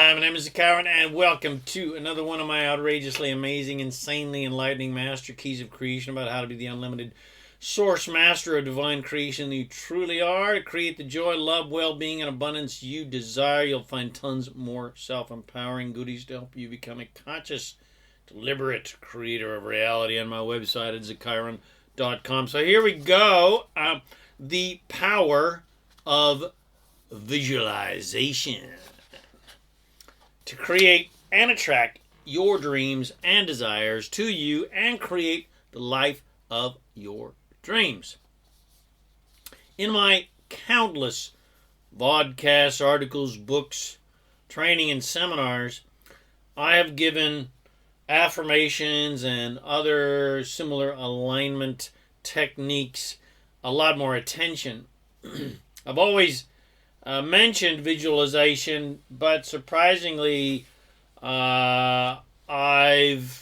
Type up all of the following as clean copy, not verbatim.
Hi, my name is ZaKaiRan, and welcome to another one of my outrageously amazing, insanely enlightening master keys of creation about how to be the unlimited source master of divine creation that you truly are, to create the joy, love, well-being, and abundance you desire. You'll find tons more self-empowering goodies to help you become a conscious, deliberate creator of reality on my website at ZaKaiRan.com. So here we go. The power of visualization. To create and attract your dreams and desires to you and create the life of your dreams. In my countless vodcasts, articles, books, training, and seminars, I have given affirmations and other similar alignment techniques a lot more attention. I've always mentioned visualization, but surprisingly, I've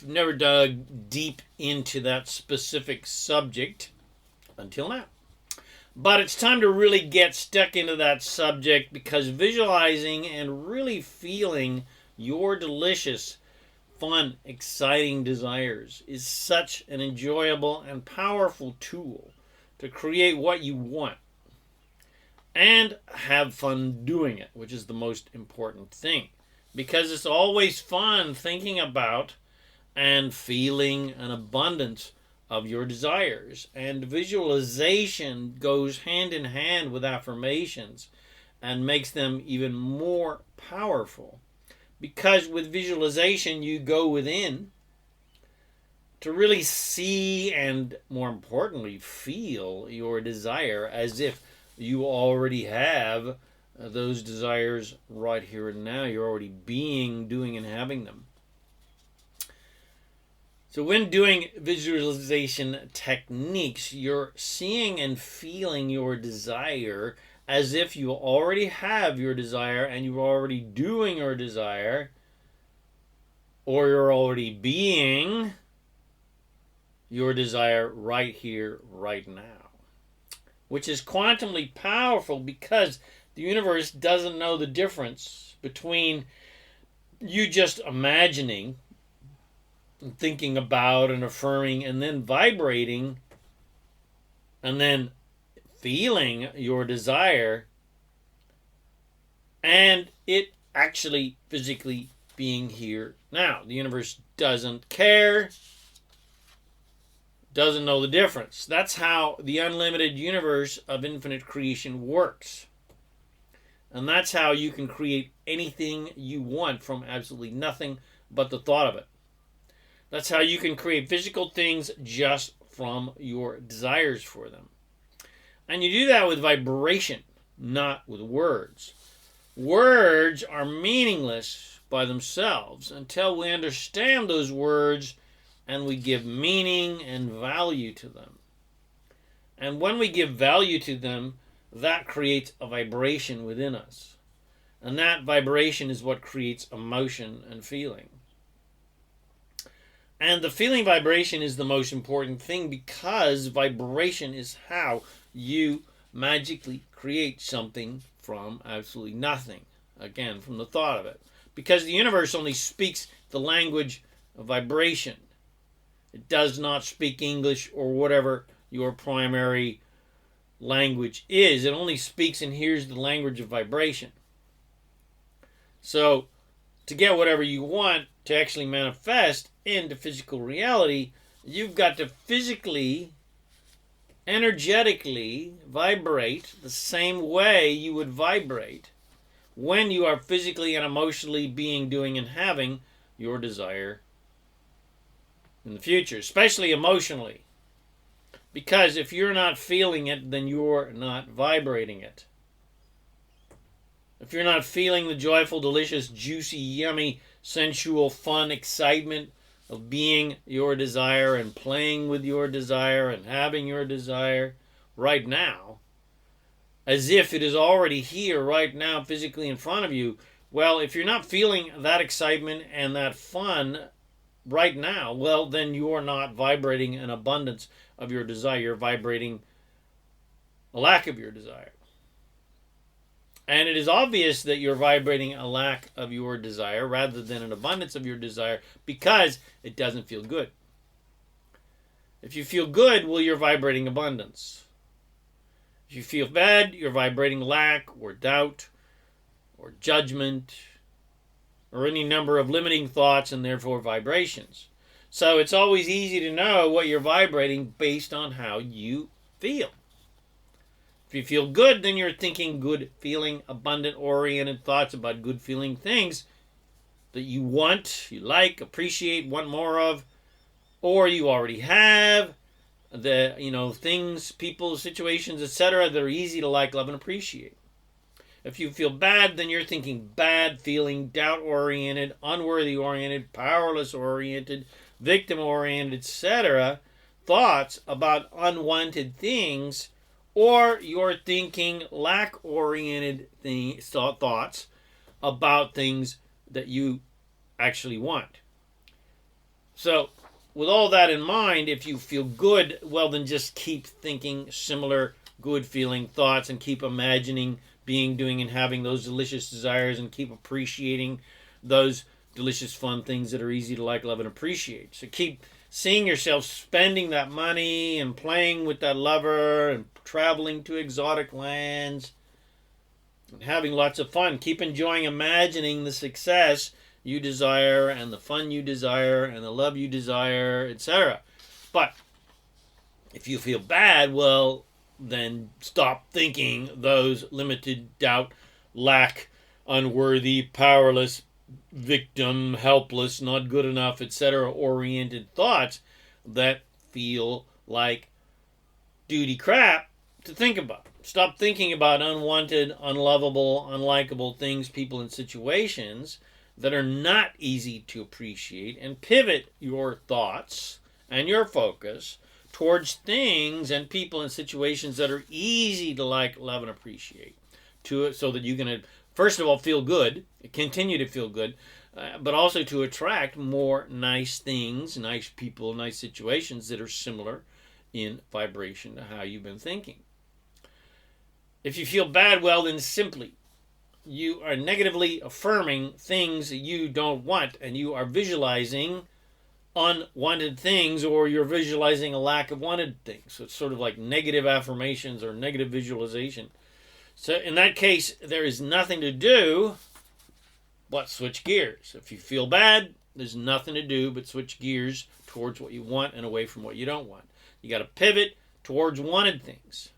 never dug deep into that specific subject until now. But it's time to really get stuck into that subject, because visualizing and really feeling your delicious, fun, exciting desires is such an enjoyable and powerful tool to create what you want and have fun doing it, which is the most important thing. Because it's always fun thinking about and feeling an abundance of your desires. And visualization goes hand in hand with affirmations and makes them even more powerful. Because with visualization, you go within to really see and, more importantly, feel your desire as if you already have those desires right here and now. You're already being, doing, and having them. So when doing visualization techniques, you're seeing and feeling your desire as if you already have your desire and you're already doing your desire, or you're already being your desire right here, right now. Which is quantumly powerful, because the universe doesn't know the difference between you just imagining and thinking about and affirming and then vibrating and then feeling your desire and it actually physically being here now. The universe doesn't care, doesn't know the difference. That's how the unlimited universe of infinite creation works. And that's how you can create anything you want from absolutely nothing but the thought of it. That's how you can create physical things just from your desires for them. And you do that with vibration, not with words. Words are meaningless by themselves until we understand those words and we give meaning and value to them. And when we give value to them, that creates a vibration within us. And that vibration is what creates emotion and feeling. And the feeling vibration is the most important thing, because vibration is how you magically create something from absolutely nothing. Again, from the thought of it. Because the universe only speaks the language of vibration. It does not speak English or whatever your primary language is. It only speaks and hears the language of vibration. So, to get whatever you want to actually manifest into physical reality, you've got to physically, energetically vibrate the same way you would vibrate when you are physically and emotionally being, doing, and having your desire in the future, especially emotionally. Because if you're not feeling it, then you're not vibrating it. If you're not feeling the joyful, delicious, juicy, yummy, sensual, fun, excitement of being your desire and playing with your desire and having your desire right now, as if it is already here right now physically in front of you, well, if you're not feeling that excitement and that fun right now, well, then you're not vibrating an abundance of your desire. You're vibrating a lack of your desire. And it is obvious that you're vibrating a lack of your desire rather than an abundance of your desire because it doesn't feel good. If you feel good, well, you're vibrating abundance. If you feel bad, you're vibrating lack or doubt or judgment or any number of limiting thoughts and therefore vibrations. So it's always easy to know what you're vibrating based on how you feel. If you feel good, then you're thinking good feeling, abundant oriented thoughts about good feeling things that you want, you like, appreciate, want more of, or you already have. Things, people, situations, etc. that are easy to like, love, and appreciate. If you feel bad, then you're thinking bad feeling, doubt oriented, unworthy oriented, powerless oriented, victim oriented, etc. thoughts about unwanted things. Or you're thinking lack-oriented thoughts about things that you actually want. So, with all that in mind, if you feel good, well, then just keep thinking similar good-feeling thoughts and keep imagining being, doing, and having those delicious desires and keep appreciating those delicious, fun things that are easy to like, love, and appreciate. So keep seeing yourself spending that money and playing with that lover and traveling to exotic lands and having lots of fun. Keep enjoying imagining the success you desire and the fun you desire and the love you desire, etc. But if you feel bad, well, then stop thinking those limited, doubt, lack, unworthy, powerless, victim, helpless, not good enough, etc. oriented thoughts that feel like duty crap to think about. Stop thinking about unwanted, unlovable, unlikable things, people, and situations that are not easy to appreciate and pivot your thoughts and your focus towards things and people and situations that are easy to like, love, and appreciate so that you can, first of all, feel good, continue to feel good, but also to attract more nice things, nice people, nice situations that are similar in vibration to how you've been thinking. If you feel bad, well, then simply you are negatively affirming things that you don't want, and you are visualizing unwanted things, or you're visualizing a lack of wanted things. So it's sort of like negative affirmations or negative visualization. So in that case, there is nothing to do but switch gears. If you feel bad, there's nothing to do but switch gears towards what you want and away from what you don't want. You got to pivot towards wanted things,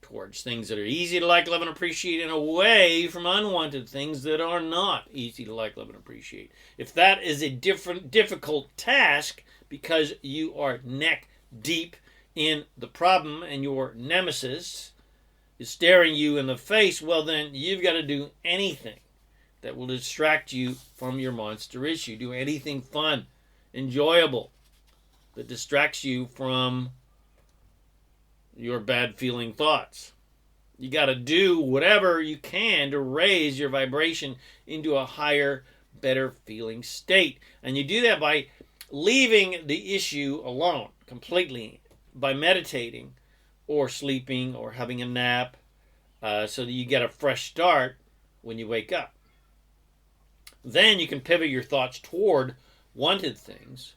towards things that are easy to like, love, and appreciate, and away from unwanted things that are not easy to like, love, and appreciate. If that is a difficult task because you are neck deep in the problem and your nemesis is staring you in the face, well, then you've got to do anything that will distract you from your monster issue. Do anything fun, enjoyable, that distracts you from your bad feeling thoughts. You got to do whatever you can to raise your vibration into a higher, better feeling state. And you do that by leaving the issue alone completely, by meditating or sleeping or having a nap, so that you get a fresh start when you wake up. Then you can pivot your thoughts toward wanted things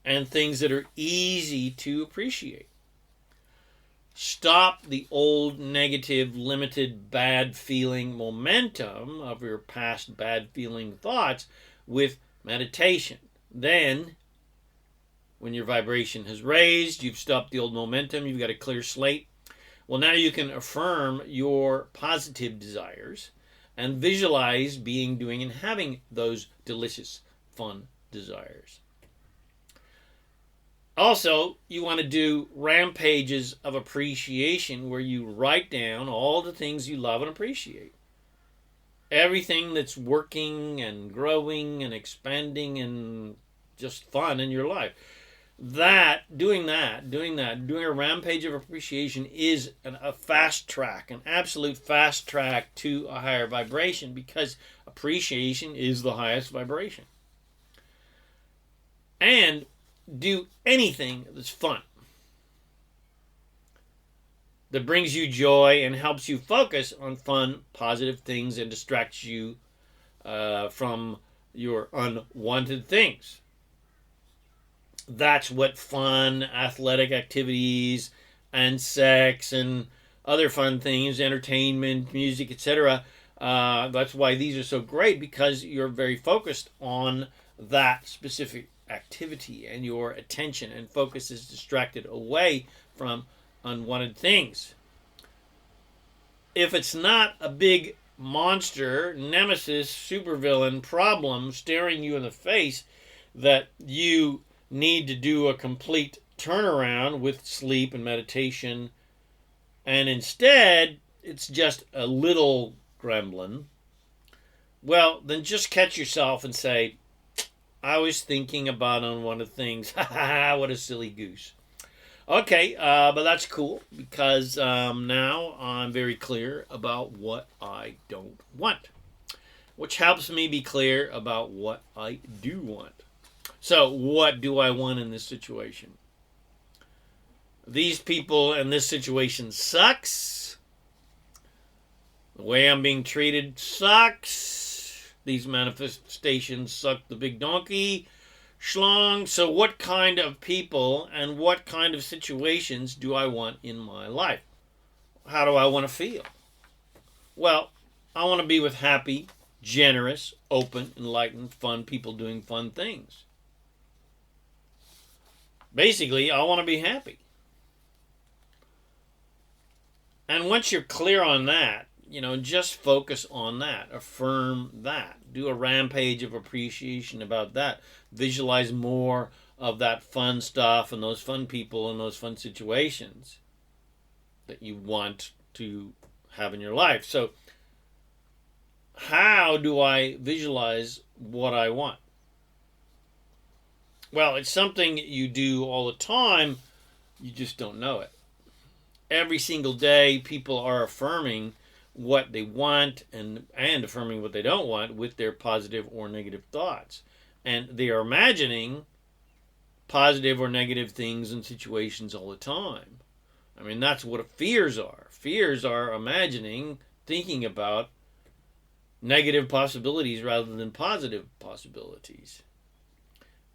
and things that are easy to appreciate. Stop the old negative, limited, bad feeling momentum of your past bad feeling thoughts with meditation. Then, when your vibration has raised, you've stopped the old momentum, you've got a clear slate. Well, now you can affirm your positive desires and visualize being, doing, and having those delicious, fun desires. Also, you want to do rampages of appreciation where you write down all the things you love and appreciate. Everything that's working and growing and expanding and just fun in your life. Doing a rampage of appreciation is a fast track, an absolute fast track to a higher vibration, because appreciation is the highest vibration. And do anything that's fun. that brings you joy and helps you focus on fun, positive things and distracts you from your unwanted things. That's what fun, athletic activities, and sex, and other fun things, entertainment, music, etc. That's why these are so great, because you're very focused on that specific activity, and your attention and focus is distracted away from unwanted things. If it's not a big monster, nemesis, supervillain problem staring you in the face that you need to do a complete turnaround with sleep and meditation, and instead it's just a little gremlin, well, then just catch yourself and say, I was thinking about unwanted things. Ha ha ha, what a silly goose. Okay, but that's cool, because now I'm very clear about what I don't want, which helps me be clear about what I do want. So, what do I want in this situation? These people in this situation sucks. The way I'm being treated sucks. These manifestations suck the big donkey. Schlong. So what kind of people and what kind of situations do I want in my life? How do I want to feel? Well, I want to be with happy, generous, open, enlightened, fun people doing fun things. Basically, I want to be happy. And once you're clear on that, just focus on that. Affirm that. Do a rampage of appreciation about that. Visualize more of that fun stuff and those fun people and those fun situations that you want to have in your life. So, how do I visualize what I want? Well, it's something you do all the time. You just don't know it. Every single day, people are affirming what they want and affirming what they don't want with their positive or negative thoughts. And they are imagining positive or negative things and situations all the time. I mean, that's what fears are. Fears are imagining, thinking about negative possibilities rather than positive possibilities.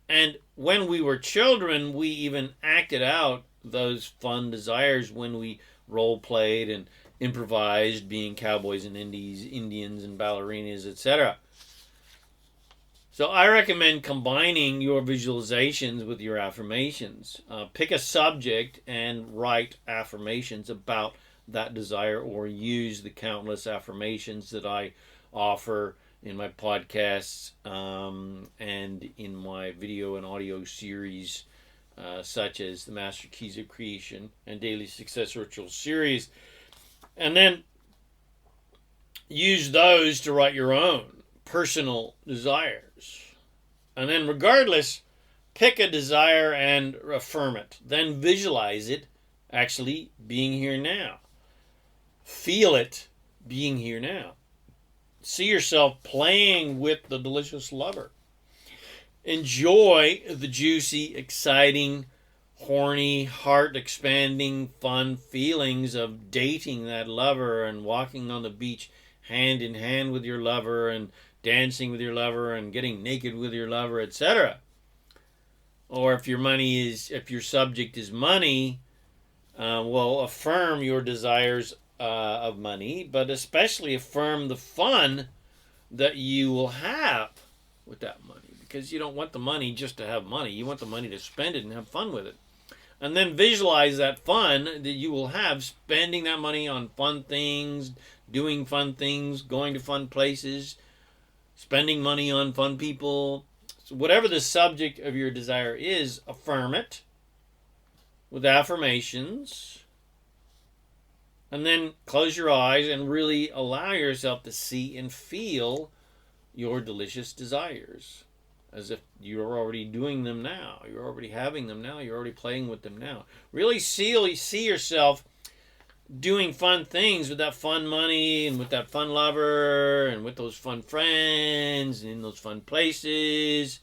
And when we were children, we even acted out those fun desires when we role played and improvised, being cowboys and Indians and ballerinas, etc. So I recommend combining your visualizations with your affirmations. Pick a subject and write affirmations about that desire, or use the countless affirmations that I offer in my podcasts and in my video and audio series, such as the Master Keys of Creation and Daily Success Ritual series. And then use those to write your own personal desires. And then regardless, pick a desire and affirm it. Then visualize it actually being here now. Feel it being here now. See yourself playing with the delicious lover. Enjoy the juicy, exciting, horny, heart-expanding, fun feelings of dating that lover and walking on the beach hand in hand with your lover and dancing with your lover and getting naked with your lover, etc. Or if your subject is money, well, affirm your desires of money, but especially affirm the fun that you will have with that money, because you don't want the money just to have money. You want the money to spend it and have fun with it. And then visualize that fun that you will have spending that money on fun things, doing fun things, going to fun places, spending money on fun people. So whatever the subject of your desire is, affirm it with affirmations. And then close your eyes and really allow yourself to see and feel your delicious desires, as if you're already doing them now. You're already having them now. You're already playing with them now. Really see yourself doing fun things with that fun money and with that fun lover and with those fun friends and in those fun places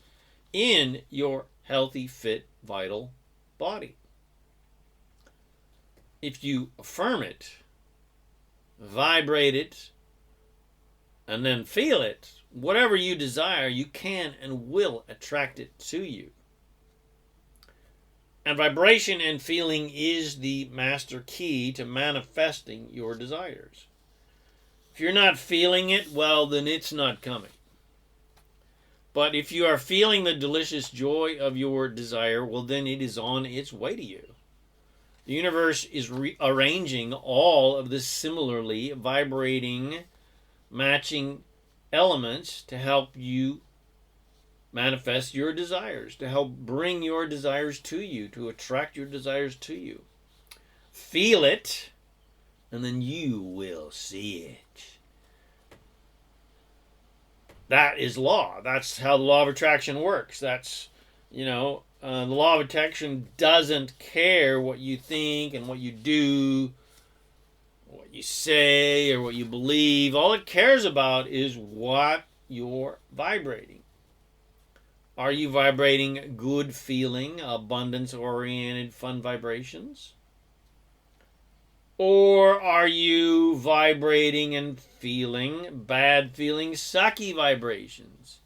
in your healthy, fit, vital body. if you affirm it, vibrate it, and then feel it, whatever you desire, you can and will attract it to you. And vibration and feeling is the master key to manifesting your desires. If you're not feeling it, well, then it's not coming. But if you are feeling the delicious joy of your desire, well, then it is on its way to you. The universe is arranging all of the similarly vibrating, matching elements to help you manifest your desires, to help bring your desires to you, to attract your desires to you. Feel it, and then you will see it. That is law. That's how the law of attraction works. That's, the law of attraction doesn't care what you think and what you do, what you say, or what you believe. All it cares about is what you're vibrating. Are you vibrating good feeling, abundance-oriented, fun vibrations? Or are you vibrating and feeling bad feeling, sucky vibrations?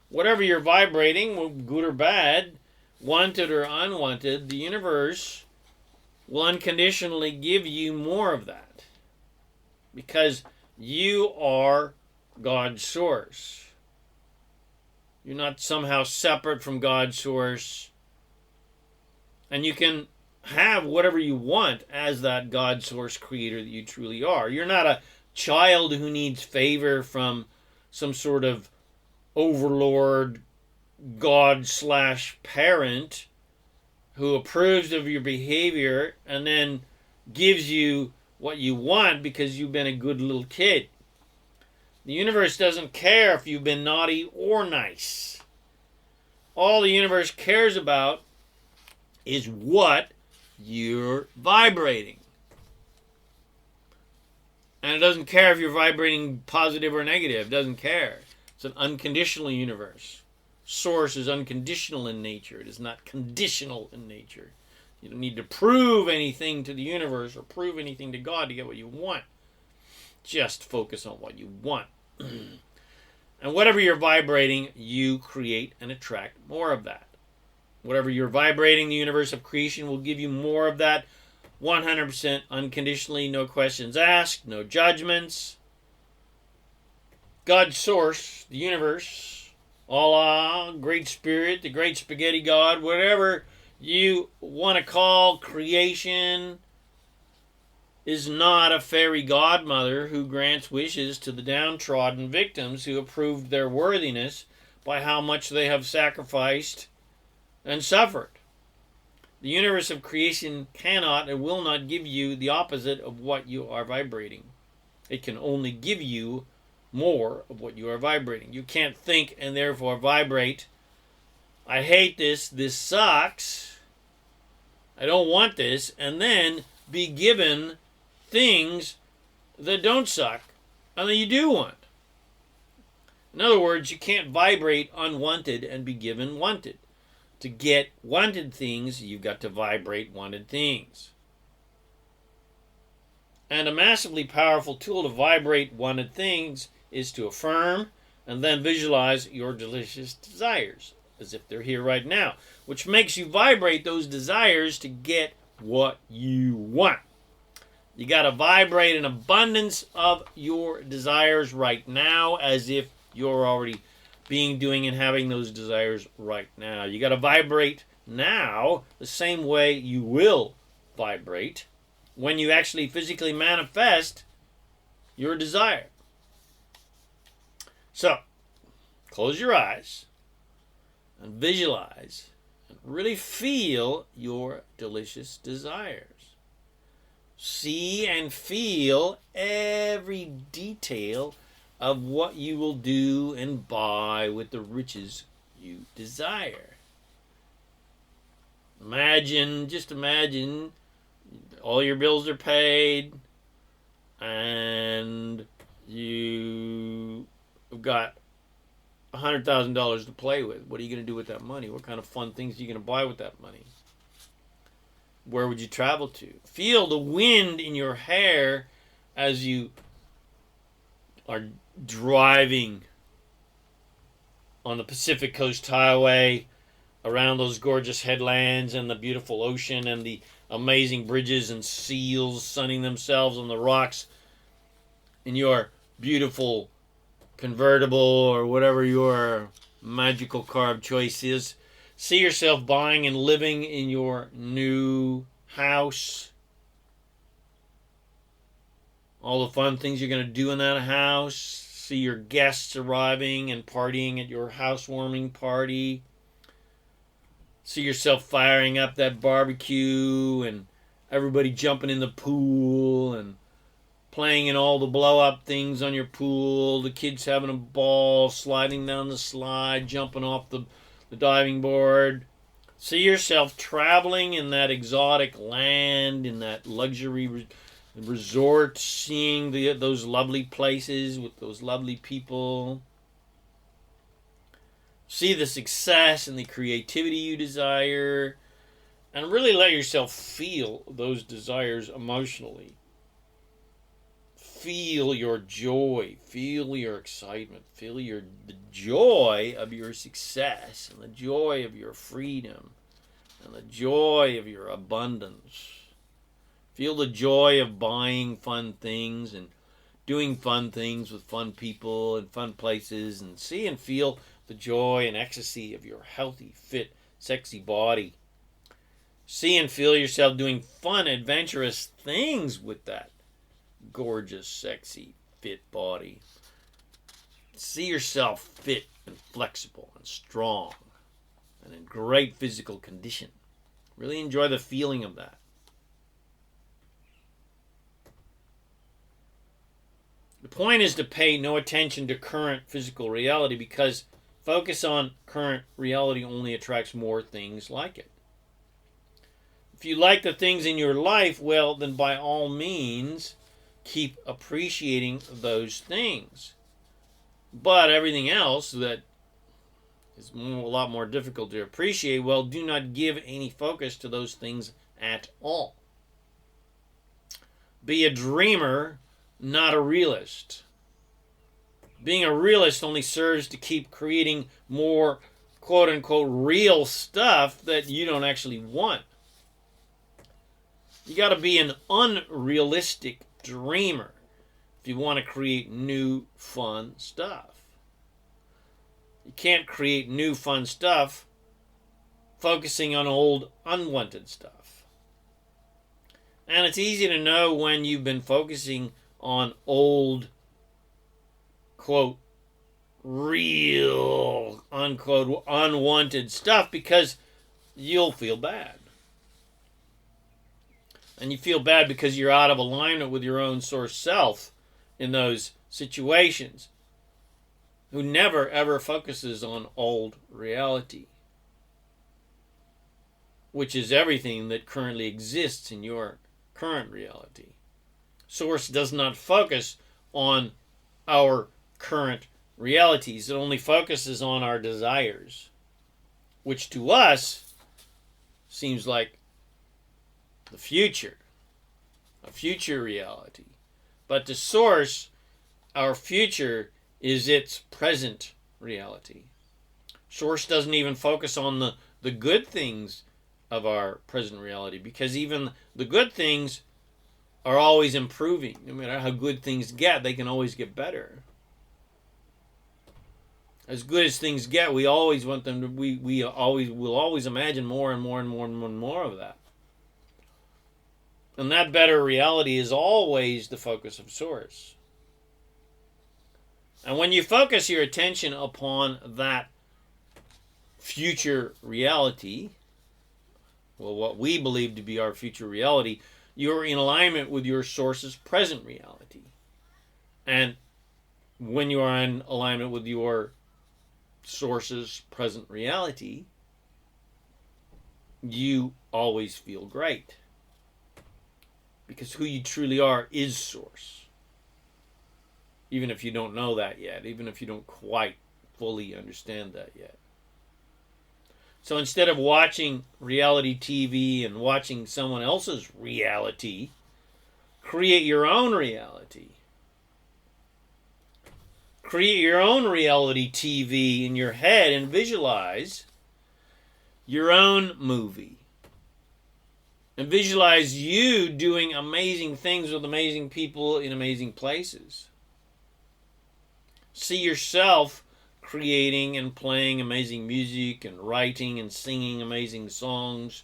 Whatever you're vibrating, good or bad, wanted or unwanted, the universe will unconditionally give you more of that. Because you are God's source. You're not somehow separate from God's source. And you can have whatever you want as that God source creator that you truly are. You're not a child who needs favor from some sort of overlord, God/parent who approves of your behavior and then gives you what you want because you've been a good little kid. The universe doesn't care if you've been naughty or nice. All the universe cares about is what you're vibrating. And it doesn't care if you're vibrating positive or negative. It doesn't care. It's an unconditional universe. Source is unconditional in nature. It is not conditional in nature. You don't need to prove anything to the universe or prove anything to God to get what you want. Just focus on what you want. And whatever you're vibrating, you create and attract more of that. Whatever you're vibrating, the universe of creation will give you more of that 100% unconditionally, no questions asked, no judgments. God's source, the universe, Allah, Great Spirit, the Great Spaghetti God, whatever you want to call creation, is not a fairy godmother who grants wishes to the downtrodden victims who have proved their worthiness by how much they have sacrificed and suffered. The universe of creation cannot and will not give you the opposite of what you are vibrating. It can only give you more of what you are vibrating. You can't think and therefore vibrate, I hate this, this sucks, I don't want this, and then be given things that don't suck and that you do want. In other words, you can't vibrate unwanted and be given wanted. To get wanted things, you've got to vibrate wanted things. And a massively powerful tool to vibrate wanted things is to affirm and then visualize your delicious desires as if they're here right now, which makes you vibrate those desires to get what you want. You got to vibrate an abundance of your desires right now as if you're already doing and having those desires right now. You got to vibrate now the same way you will vibrate when you actually physically manifest your desire. So, close your eyes and visualize and really feel your delicious desires. See and feel every detail of what you will do and buy with the riches you desire. Just imagine all your bills are paid and you have got $100,000 to play with. What are you going to do with that money? What kind of fun things are you going to buy with that money? Where would you travel to? Feel the wind in your hair as you are driving on the Pacific Coast Highway around those gorgeous headlands and the beautiful ocean and the amazing bridges and seals sunning themselves on the rocks in your beautiful convertible or whatever your magical car of choice is. See yourself buying and living in your new house. All the fun things you're going to do in that house. See your guests arriving and partying at your housewarming party. See yourself firing up that barbecue and everybody jumping in the pool and playing in all the blow-up things on your pool. The kids having a ball, sliding down the slide, jumping off the diving board. See yourself traveling in that exotic land, in that luxury resort, seeing those lovely places with those lovely people. See the success and the creativity you desire, and really let yourself feel those desires emotionally. Feel your joy, feel your excitement, feel the joy of your success, and the joy of your freedom, and the joy of your abundance. Feel the joy of buying fun things and doing fun things with fun people and fun places, and see and feel the joy and ecstasy of your healthy, fit, sexy body. See and feel yourself doing fun, adventurous things with that gorgeous, sexy, fit body. See yourself fit and flexible and strong and in great physical condition. Really enjoy the feeling of that. The point is to pay no attention to current physical reality, because focus on current reality only attracts more things like it. If you like the things in your life, well, then by all means, keep appreciating those things. But everything else that is a lot more difficult to appreciate, well, do not give any focus to those things at all. Be a dreamer, not a realist. Being a realist only serves to keep creating more quote-unquote real stuff that you don't actually want. You got to be an unrealistic dreamer if you want to create new fun stuff. You can't create new fun stuff focusing on old unwanted stuff. And it's easy to know when you've been focusing on old, quote, real, unquote, unwanted stuff, because you'll feel bad. And you feel bad because you're out of alignment with your own source self in those situations, who never ever focuses on old reality, which is everything that currently exists in your current reality. Source does not focus on our current realities. It only focuses on our desires, which to us seems like the future, a future reality. But to Source, our future is its present reality. Source doesn't even focus on the good things of our present reality, because even the good things are always improving. No matter how good things get, they can always get better. As good as things get, we always want them to. We will always imagine more and more and more and more and more of that. And that better reality is always the focus of Source. And when you focus your attention upon that future reality, well, what we believe to be our future reality, you're in alignment with your Source's present reality. And when you are in alignment with your Source's present reality, you always feel great. Because who you truly are is Source. Even if you don't know that yet. Even if you don't quite fully understand that yet. So instead of watching reality TV and watching someone else's reality, create your own reality. Create your own reality TV in your head and visualize your own movie. And visualize you doing amazing things with amazing people in amazing places. See yourself creating and playing amazing music and writing and singing amazing songs.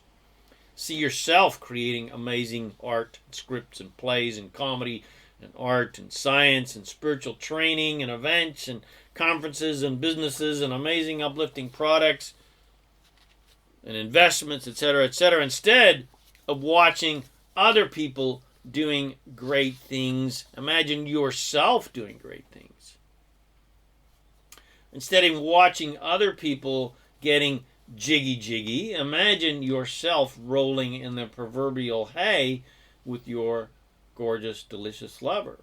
See yourself creating amazing art, scripts and plays and comedy and art and science and spiritual training and events and conferences and businesses and amazing uplifting products and investments, etc., etc., instead of watching other people doing great things. Imagine yourself doing great things. Instead of watching other people getting jiggy, imagine yourself rolling in the proverbial hay with your gorgeous, delicious lover.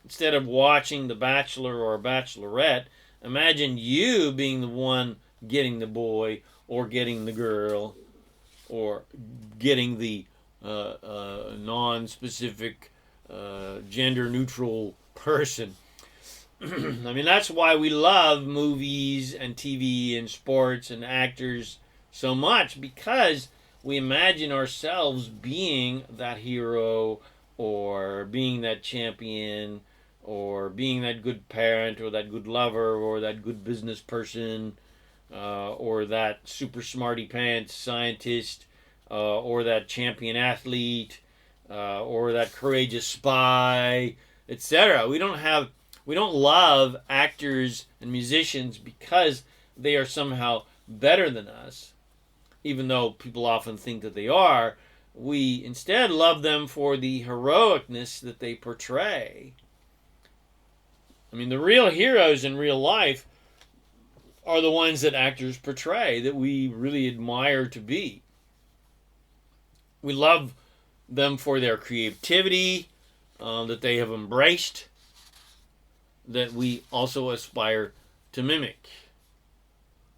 Instead of watching The Bachelor or Bachelorette, imagine you being the one getting the boy or getting the girl or getting the non-specific, gender-neutral person. I mean, that's why we love movies and TV and sports and actors so much, because we imagine ourselves being that hero or being that champion or being that good parent or that good lover or that good business person or that super smarty pants scientist or that champion athlete or that courageous spy, etc. We don't love actors and musicians because they are somehow better than us, even though people often think that they are. We instead love them for the heroicness that they portray. I mean, the real heroes in real life are the ones that actors portray, that we really admire to be. We love them for their creativity that they have embraced, that we also aspire to mimic,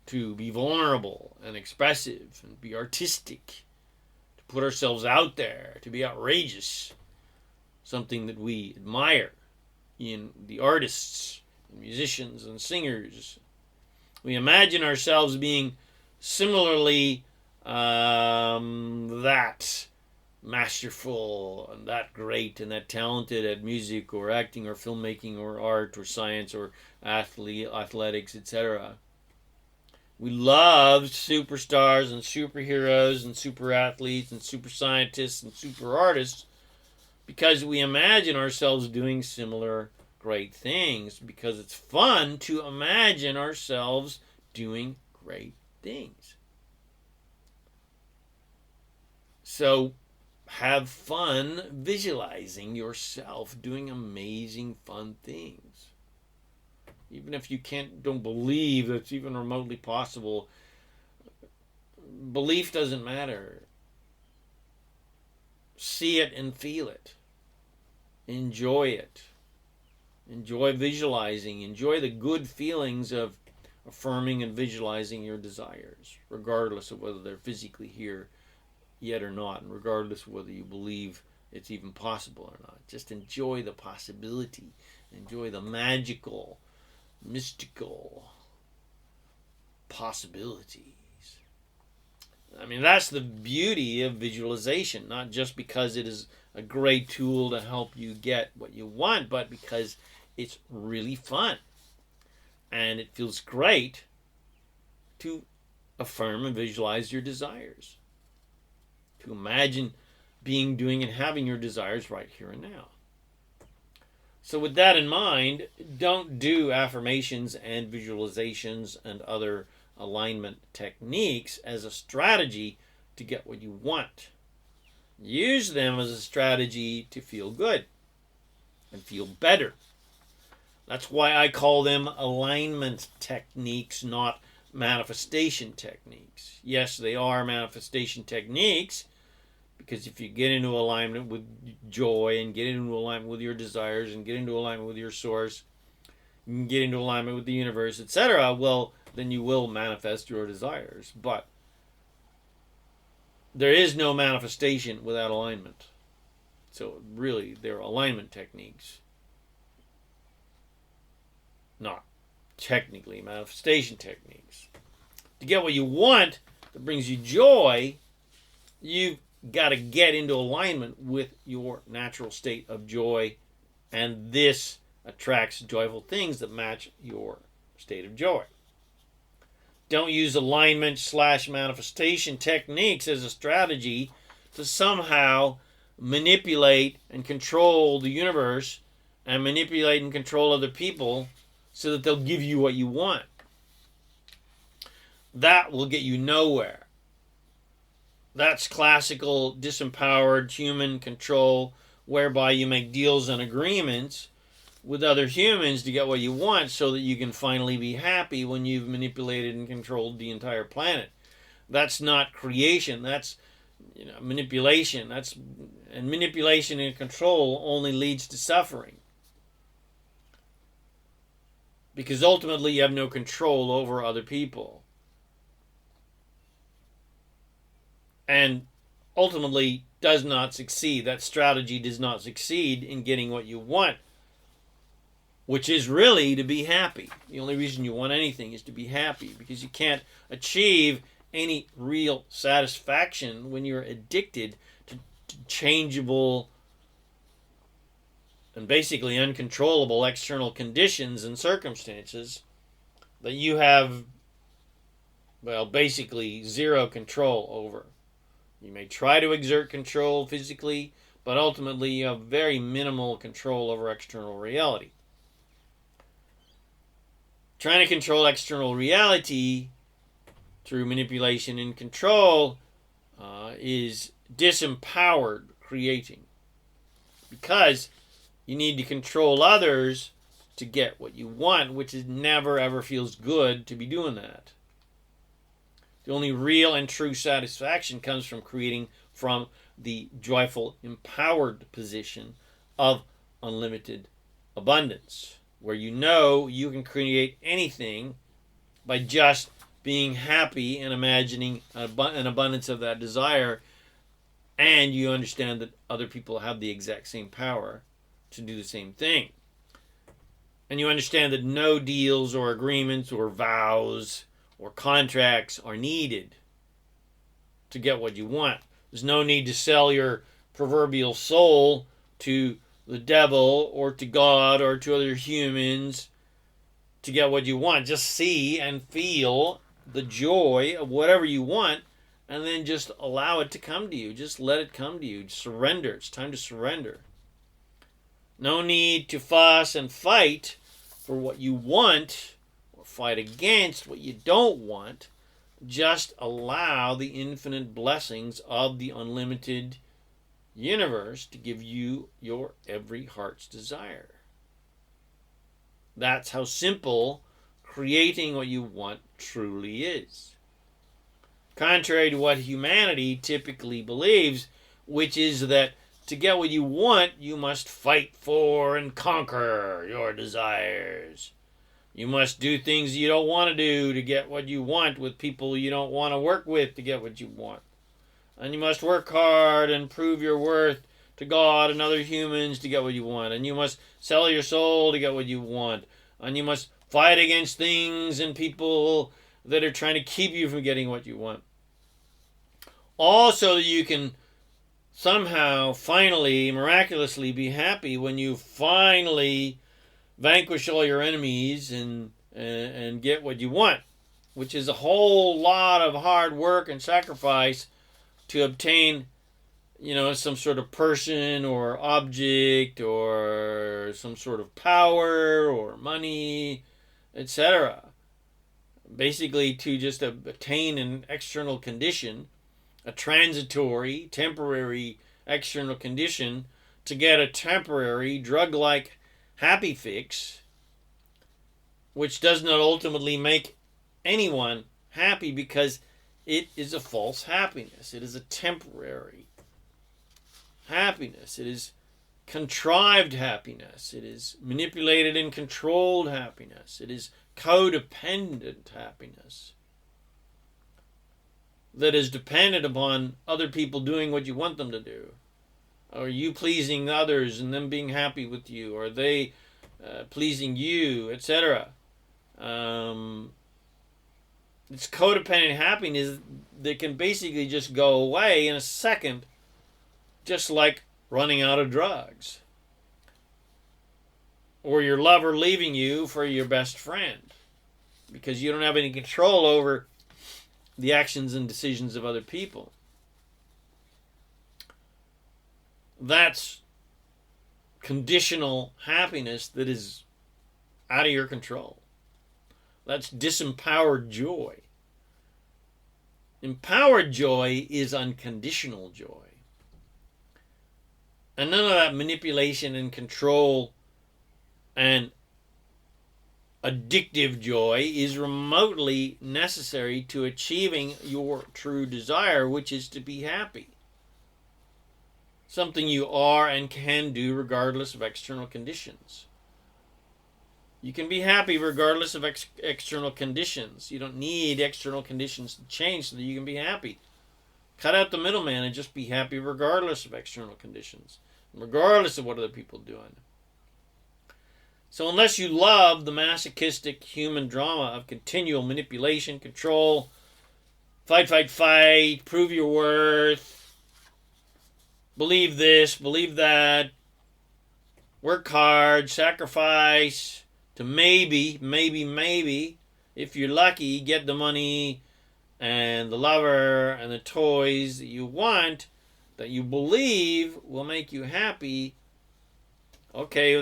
to be vulnerable and expressive and be artistic, to put ourselves out there, to be outrageous, something that we admire in the artists and musicians and singers. We imagine ourselves being similarly that masterful and that great and that talented at music or acting or filmmaking or art or science or athletics, etc. We love superstars and superheroes and super athletes and super scientists and super artists because we imagine ourselves doing similar great things, because it's fun to imagine ourselves doing great things. So have fun visualizing yourself doing amazing, fun things. Even if you don't believe that's even remotely possible, belief doesn't matter. See it and feel it. Enjoy it. Enjoy visualizing. Enjoy the good feelings of affirming and visualizing your desires, regardless of whether they're physically here yet or not, and regardless of whether you believe it's even possible or not. Just enjoy the possibility. Enjoy the magical, mystical possibilities. I mean, that's the beauty of visualization, not just because it is a great tool to help you get what you want, but because it's really fun. And it feels great to affirm and visualize your desires. To imagine being, doing, and having your desires right here and now. So with that in mind, don't do affirmations and visualizations and other alignment techniques as a strategy to get what you want. Use them as a strategy to feel good and feel better. That's why I call them alignment techniques, not manifestation techniques. Yes, they are manifestation techniques, because if you get into alignment with joy and get into alignment with your desires and get into alignment with your source, and get into alignment with the universe, etc., well, then you will manifest your desires. But there is no manifestation without alignment. So really, they're alignment techniques, not technically manifestation techniques. To get what you want that brings you joy, you've got to get into alignment with your natural state of joy, and this attracts joyful things that match your state of joy. Don't use alignment/manifestation techniques as a strategy to somehow manipulate and control the universe and manipulate and control other people so that they'll give you what you want. That will get you nowhere. That's classical disempowered human control, whereby you make deals and agreements with other humans to get what you want so that you can finally be happy when you've manipulated and controlled the entire planet. That's not creation. That's manipulation. And manipulation and control only leads to suffering. Because ultimately you have no control over other people. And ultimately does not succeed. That strategy does not succeed in getting what you want, which is really to be happy. The only reason you want anything is to be happy, because you can't achieve any real satisfaction when you're addicted to changeable and basically uncontrollable external conditions and circumstances that you have, basically zero control over. You may try to exert control physically, but ultimately you have very minimal control over external reality. Trying to control external reality through manipulation and control is disempowered creating, because you need to control others to get what you want, which is never ever feels good to be doing that. The only real and true satisfaction comes from creating from the joyful, empowered position of unlimited abundance, where you know you can create anything by just being happy and imagining an abundance of that desire, and you understand that other people have the exact same power to do the same thing. And you understand that no deals or agreements or vows or contracts are needed to get what you want. There's no need to sell your proverbial soul to the devil or to God or to other humans to get what you want. Just see and feel the joy of whatever you want, and then just allow it to come to you. Just let it come to you. Surrender. It's time to surrender. No need to fuss and fight for what you want or fight against what you don't want. Just allow the infinite blessings of the unlimited universe to give you your every heart's desire. That's how simple creating what you want truly is. Contrary to what humanity typically believes, which is that to get what you want, you must fight for and conquer your desires. You must do things you don't want to do to get what you want with people you don't want to work with to get what you want. And you must work hard and prove your worth to God and other humans to get what you want. And you must sell your soul to get what you want. And you must fight against things and people that are trying to keep you from getting what you want. All so that you can somehow, finally, miraculously be happy when you finally vanquish all your enemies and get what you want, which is a whole lot of hard work and sacrifice to obtain, some sort of person or object or some sort of power or money, etc. Basically, to just attain an external condition, a transitory, temporary external condition, to get a temporary, drug-like happy fix, which does not ultimately make anyone happy, because it is a false happiness. It is a temporary happiness. It is contrived happiness. It is manipulated and controlled happiness. It is codependent happiness that is dependent upon other people doing what you want them to do, or you pleasing others and them being happy with you, or they pleasing you, etc. It's codependent happiness that can basically just go away in a second, just like running out of drugs, or your lover leaving you for your best friend, because you don't have any control over the actions and decisions of other people. That's conditional happiness that is out of your control. That's disempowered joy. Empowered joy is unconditional joy. And none of that manipulation and control and addictive joy is remotely necessary to achieving your true desire, which is to be happy. Something you are and can do regardless of external conditions. You can be happy regardless of external conditions. You don't need external conditions to change so that you can be happy. Cut out the middleman and just be happy regardless of external conditions, regardless of what other people are doing. So unless you love the masochistic human drama of continual manipulation, control, fight, prove your worth, believe this, believe that, work hard, sacrifice, to maybe, if you're lucky, get the money and the lover and the toys that you want, that you believe will make you happy. Okay,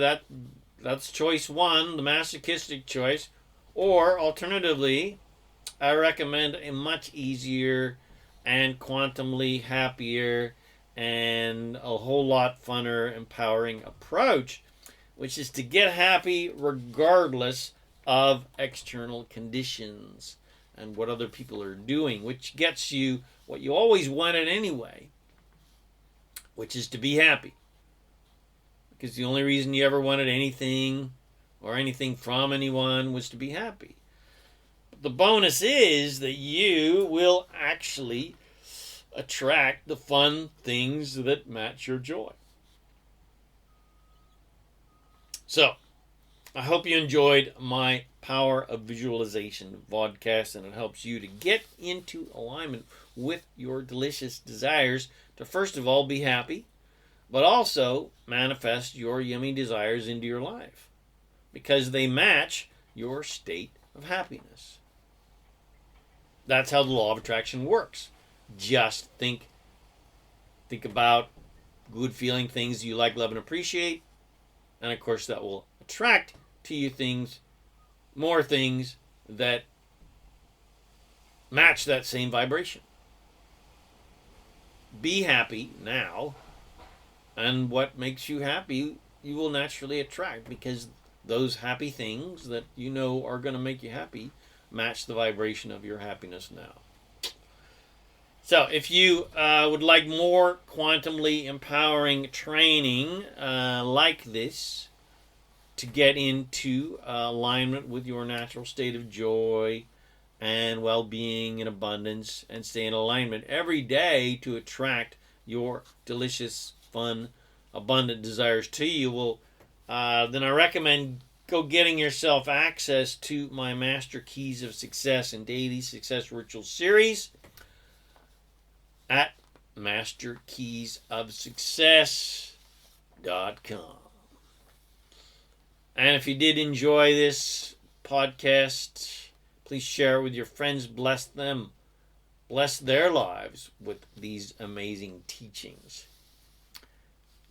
that's choice one, the masochistic choice. Or alternatively, I recommend a much easier and quantumly happier and a whole lot funner, empowering approach, which is to get happy regardless of external conditions and what other people are doing, which gets you what you always wanted anyway, which is to be happy. Because the only reason you ever wanted anything or anything from anyone was to be happy. But the bonus is that you will actually attract the fun things that match your joy. So, I hope you enjoyed my Power of Visualization vodcast, and it helps you to get into alignment with your delicious desires to first of all be happy, but also manifest your yummy desires into your life because they match your state of happiness. That's how the law of attraction works. Just think about good feeling things you like, love, and appreciate, and of course that will attract to you more things that match that same vibration. Be happy now, and what makes you happy you will naturally attract, because those happy things that you know are going to make you happy match the vibration of your happiness now. So if you would like more quantumly empowering training like this to get into alignment with your natural state of joy and well-being and abundance, and stay in alignment every day to attract your delicious, fun, abundant desires to you, then I recommend getting yourself access to my Master Keys of Success and Daily Success Ritual series at masterkeysofsuccess.com. And if you did enjoy this podcast, please share it with your friends. Bless them. Bless their lives with these amazing teachings.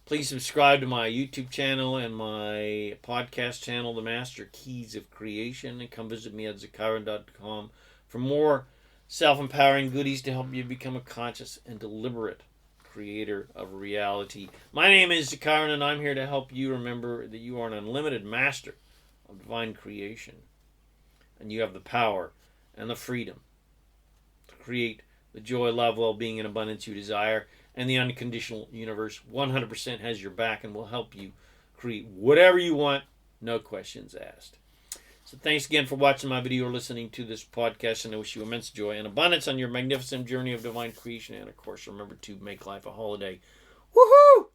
Please subscribe to my YouTube channel and my podcast channel, The Master Keys of Creation, and come visit me at ZaKaiRan.com for more self-empowering goodies to help you become a conscious and deliberate creator of reality. My name is ZaKaiRan, and I'm here to help you remember that you are an unlimited master of divine creation, and you have the power and the freedom to create the joy, love, well-being, and abundance you desire. and the unconditional universe 100% has your back and will help you create whatever you want, no questions asked. So thanks again for watching my video or listening to this podcast, and I wish you immense joy and abundance on your magnificent journey of divine creation. And of course, remember to make life a holiday. Woohoo!